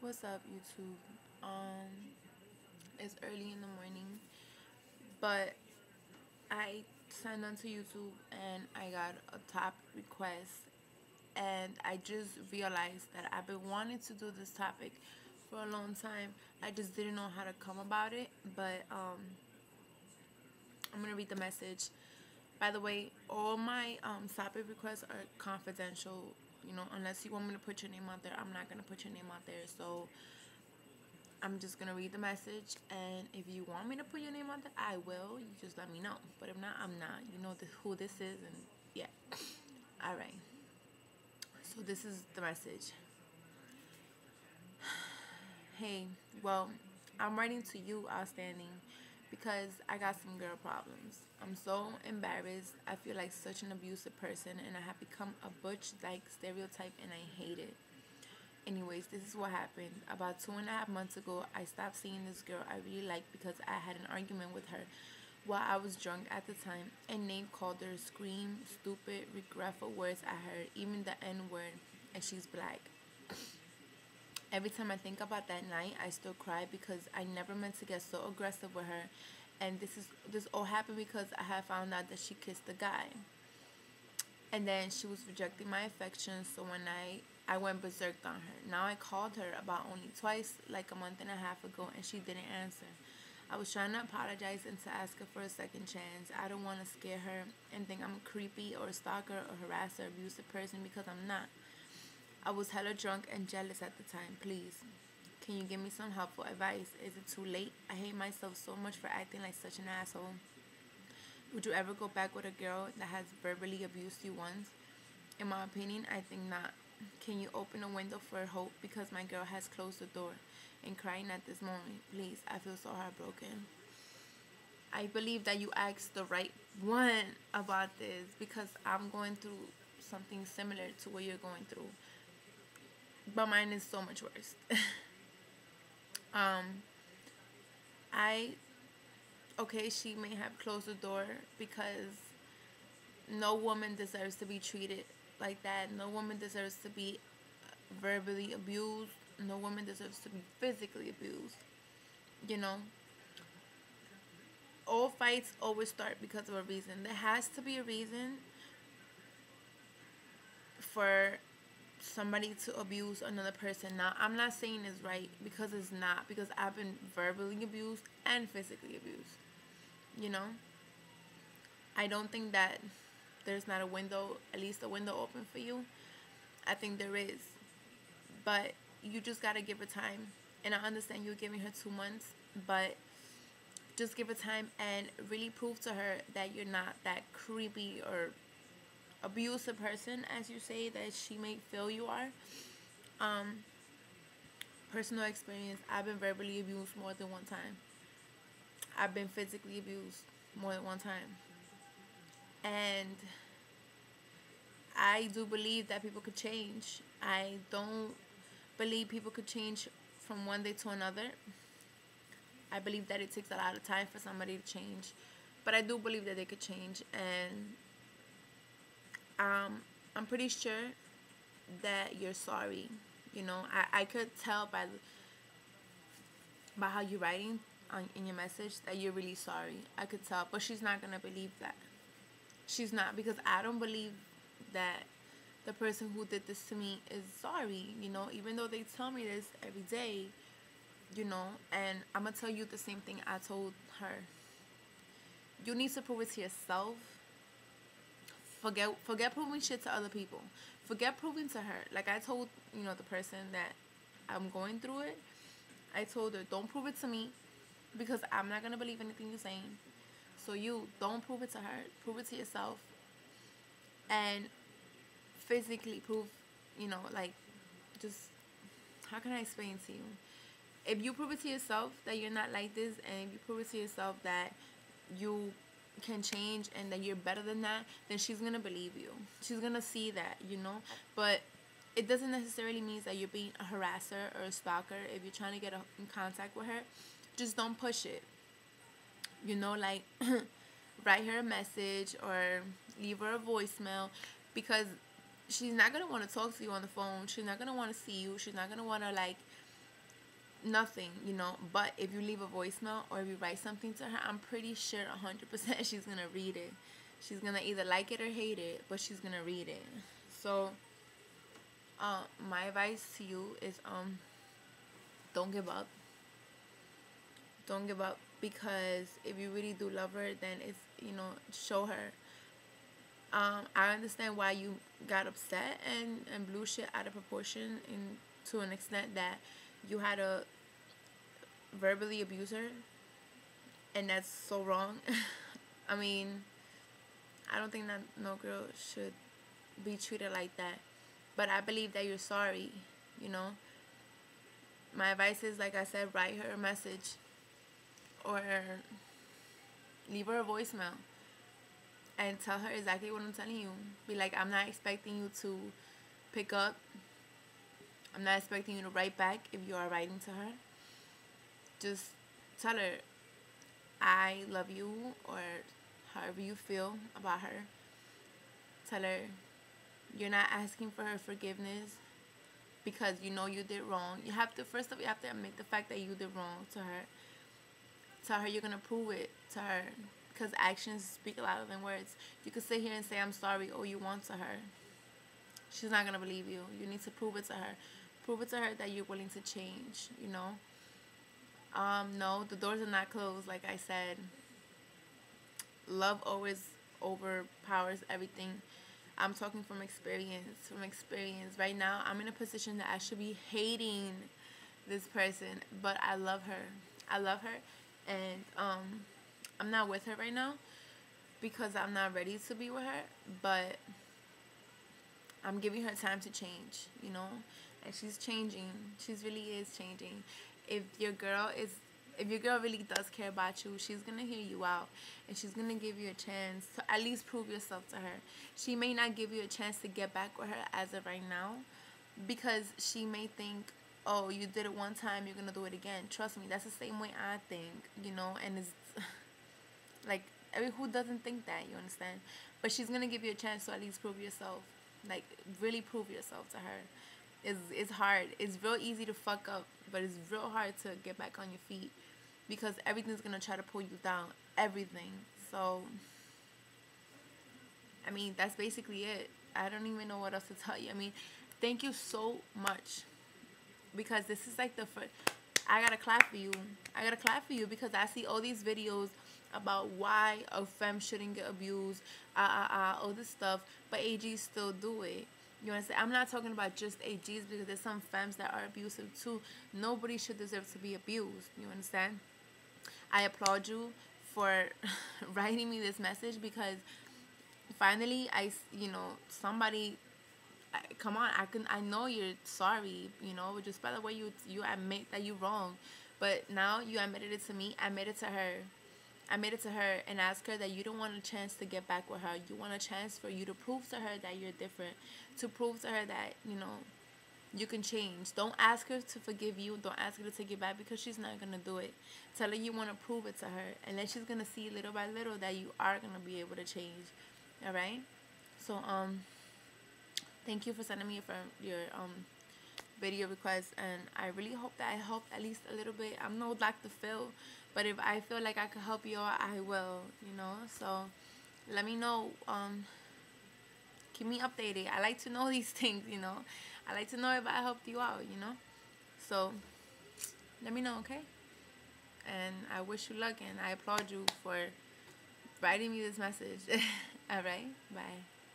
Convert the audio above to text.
What's up, YouTube? It's early in the morning, but I signed onto YouTube and I got a top request, and I just realized that I've been wanting to do this topic for a long time. I just didn't know how to come about it, but I'm gonna read the message. By the way, all my topic requests are confidential. Unless you want me to put your name out there, I'm not gonna put your name out there. So I'm just gonna read the message, and if you want me to put your name on there, I will. You just let me know. But if not, I'm not. You know who this is, and yeah. All right. So this is the message. Hey, well, I'm writing to you, outstanding, because I got some girl problems. I'm so embarrassed. I feel like such an abusive person, and I have become a butch-like stereotype, and I hate it. Anyways, this is what happened. About 2.5 months ago, I stopped seeing this girl I really liked because I had an argument with her while I was drunk at the time, and Nate called her scream, stupid, regretful words I heard, even the N word, and she's black. Every time I think about that night, I still cry because I never meant to get so aggressive with her, and this all happened because I had found out that she kissed the guy. And then she was rejecting my affection, so one night I went berserk on her. Now I called her about only twice, like a month and a half ago, and she didn't answer. I was trying to apologize and to ask her for a second chance. I don't want to scare her and think I'm a creepy or a stalker or harasser, abusive person, because I'm not. I was hella drunk and jealous at the time. Please, can you give me some helpful advice? Is it too late? I hate myself so much for acting like such an asshole. Would you ever go back with a girl that has verbally abused you once? In my opinion, I think not. Can you open a window for hope, because my girl has closed the door and crying at this moment? Please, I feel so heartbroken. I believe that you asked the right one about this, because I'm going through something similar to what you're going through, but mine is so much worse. um, I okay, she may have closed the door because no woman deserves to be treated like that. No woman deserves to be verbally abused. No woman deserves to be physically abused. You know, all fights always start because of a reason. There has to be a reason for somebody to abuse another person. Now, I'm not saying it's right, because it's not, because I've been verbally abused and physically abused. You know, I don't think that there's not a window, at least a window open for you. I think there is, but you just gotta give her time. And I understand you're giving her 2 months, but just give her time and really prove to her that you're not that creepy or abusive person, as you say that she may feel you are. Um, Personal experience, I've been verbally abused more than one time. I've been physically abused more than one time. And I do believe that people could change. I don't believe people could change from one day to another. I believe that it takes a lot of time for somebody to change. But I do believe that they could change. And I'm pretty sure that you're sorry. I could tell by how you're writing in your message that you're really sorry. I could tell. But she's not going to believe that. She's not, because I don't believe that the person who did this to me is sorry, even though they tell me this every day, and I'm going to tell you the same thing I told her. You need to prove it to yourself. Forget proving shit to other people. Forget proving to her. Like I told, the person that I'm going through it, I told her, don't prove it to me, because I'm not going to believe anything you're saying. So you don't prove it to her. Prove it to yourself. And physically prove, like, just, how can I explain to you? If you prove it to yourself that you're not like this, and if you prove it to yourself that you can change and that you're better than that, then she's going to believe you. She's going to see that, But it doesn't necessarily mean that you're being a harasser or a stalker. If you're trying to get in contact with her, just don't push it. Like, write her a message or leave her a voicemail, because she's not going to want to talk to you on the phone. She's not going to want to see you. She's not going to want to, like, nothing, you know. But if you leave a voicemail or if you write something to her, I'm pretty sure 100% she's gonna read it. She's gonna either like it or hate it, but she's gonna read it. So my advice to you is don't give up. Don't give up, because if you really do love her, then it's, you know, show her. I understand why you got upset and blew shit out of proportion, and to an extent that you had to verbally abuse her, and that's so wrong. I mean, I don't think that no girl should be treated like that. But I believe that you're sorry, you know. My advice is, like I said, write her a message or leave her a voicemail and tell her exactly what I'm telling you. Be like, I'm not expecting you to pick up. I'm not expecting you to write back if you are writing to her. Just tell her, I love you, or however you feel about her. Tell her you're not asking for her forgiveness because you know you did wrong. You have to, first of all, you have to admit the fact that you did wrong to her. Tell her you're going to prove it to her, because actions speak louder than words. You could sit here and say, I'm sorry, all you want to her. She's not going to believe you. You need to prove it to her. Prove it to her that you're willing to change, you know. No, the doors are not closed, like I said. Love always overpowers everything. I'm talking from experience. From experience. Right now, I'm in a position that I should be hating this person, but I love her. I love her, and I'm not with her right now because I'm not ready to be with her, but I'm giving her time to change, you know, and she's changing. She really is changing. If your girl really does care about you, she's gonna hear you out, and she's gonna give you a chance to at least prove yourself to her. She may not give you a chance to get back with her as of right now, because she may think, oh, you did it one time, you're gonna do it again. Trust me, that's the same way I think, you know, and it's like, who doesn't think that, you understand? But she's gonna give you a chance to at least prove yourself, like really prove yourself to her. It's hard. It's real easy to fuck up, but it's real hard to get back on your feet, because everything's gonna try to pull you down. Everything. So, I mean, that's basically it. I don't even know what else to tell you. I mean, thank you so much, because this is like the first. I gotta clap for you. I gotta clap for you, because I see all these videos about why a femme shouldn't get abused, all this stuff, but AGs still do it. You understand? I'm not talking about just AGs, because there's some femmes that are abusive too. Nobody should deserve to be abused. You understand? I applaud you for writing me this message, because finally, you know, somebody, come on, I know you're sorry, you know, just by the way you admit that you're wrong, but now you admitted it to me. Admit it to her. Admit it to her and ask her that you don't want a chance to get back with her. You want a chance for you to prove to her that you're different, to prove to her that, you know, you can change. Don't ask her to forgive you. Don't ask her to take it back, because she's not going to do it. Tell her you want to prove it to her, and then she's going to see little by little that you are going to be able to change. All right? So, thank you for sending me your video request, and I really hope that I helped at least a little bit. I'm no Dr. Phil, but if I feel like I could help you out, I will, you know. So let me know. Keep me updated. I like to know these things, you know. I like to know if I helped you out, you know. So let me know, okay? And I wish you luck, and I applaud you for writing me this message. All right, bye.